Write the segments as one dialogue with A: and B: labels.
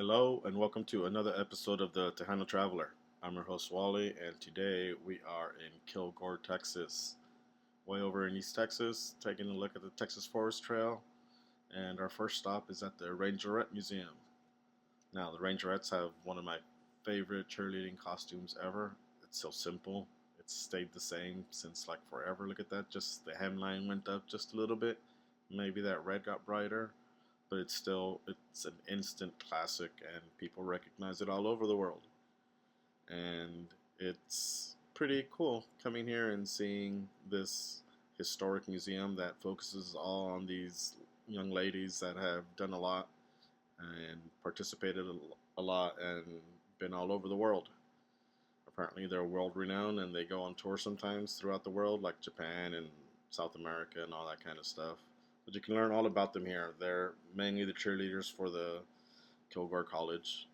A: Hello and welcome to another episode of the Tejano Traveler. I'm your host Wally, and today we are in Kilgore, Texas, way over in East Texas, taking a look at the Texas Forest Trail. And our first stop is at the Rangerette Museum. Now, the Rangerettes have one of my favorite cheerleading costumes ever. It's so simple. It's stayed the same since like forever. Look at that. Just the hemline went up just a little bit. Maybe that red got brighter, but it's an instant classic and people recognize it all over the world. And it's pretty cool coming here and seeing this historic museum that focuses all on these young ladies that have done a lot and participated a lot and been all over the world. Apparently they're world renowned and they go on tour sometimes throughout the world, like Japan and South America and all that kind of stuff. But you can learn all about them here. They're mainly the cheerleaders for the Kilgore College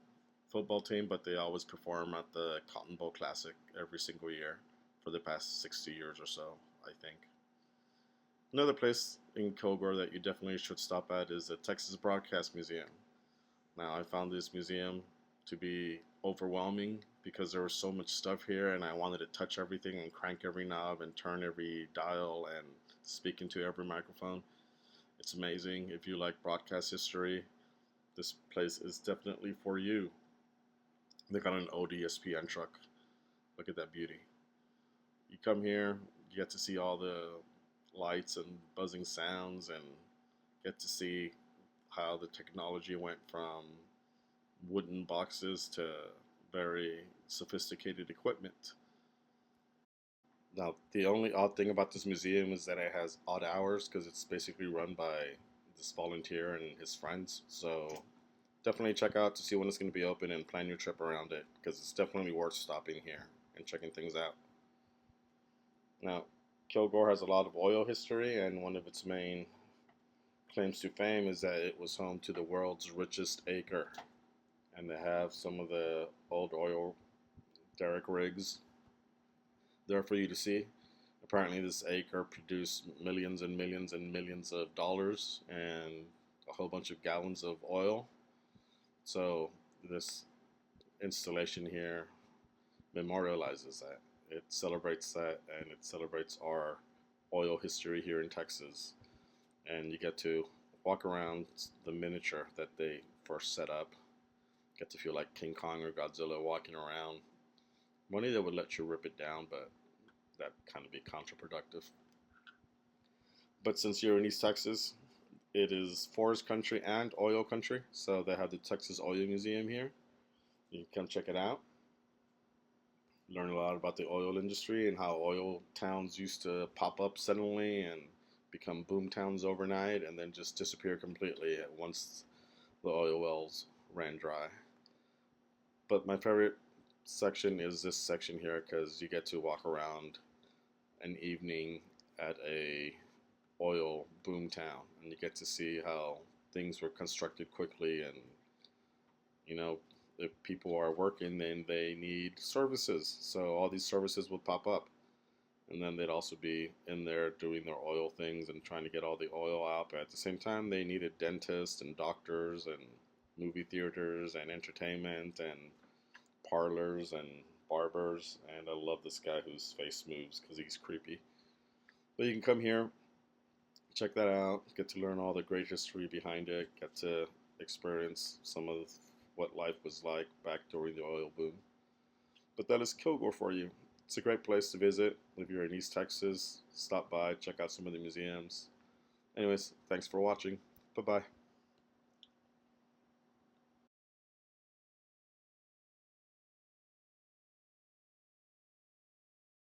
A: football team, but they always perform at the Cotton Bowl Classic every single year for the past 60 years or so, I think. Another place in Kilgore that you definitely should stop at is the Texas Broadcast Museum. Now, I found this museum to be overwhelming because there was so much stuff here and I wanted to touch everything and crank every knob and turn every dial and speak into every microphone. It's amazing. If you like broadcast history, this place is definitely for you. They got an old ESPN truck. Look at that beauty. You come here, you get to see all the lights and buzzing sounds and get to see how the technology went from wooden boxes to very sophisticated equipment. Now, the only odd thing about this museum is that it has odd hours because it's basically run by this volunteer and his friends. So definitely check out to see when it's going to be open and plan your trip around it because it's definitely worth stopping here and checking things out. Now, Kilgore has a lot of oil history, and one of its main claims to fame is that it was home to the world's richest acre. And they have some of the old oil derrick rigs there for you to see. Apparently, this acre produced millions and millions and millions of dollars and a whole bunch of gallons of oil. So, this installation here memorializes that. It celebrates that and it celebrates our oil history here in Texas. And you get to walk around the miniature that they first set up. Get to feel like King Kong or Godzilla walking around. Money that would let you rip it down, but that kind of be counterproductive. But since you're in East Texas, it is forest country and oil country, so they have the Texas Oil Museum here. You can come check it out. Learn a lot about the oil industry and how oil towns used to pop up suddenly and become boom towns overnight and then just disappear completely once the oil wells ran dry. But my favorite section is this section here because you get to walk around an evening at a oil boom town and you get to see how things were constructed quickly and if people are working then they need services, so all these services would pop up and then they'd also be in there doing their oil things and trying to get all the oil out, but at the same time they needed dentists and doctors and movie theaters and entertainment and parlors and barbers, and I love this guy whose face moves because he's creepy. But you can come here, check that out, get to learn all the great history behind it, get to experience some of what life was like back during the oil boom. But that is Kilgore for you. It's a great place to visit. If you're in East Texas, stop by, check out some of the museums. Anyways, thanks for watching. Bye-bye.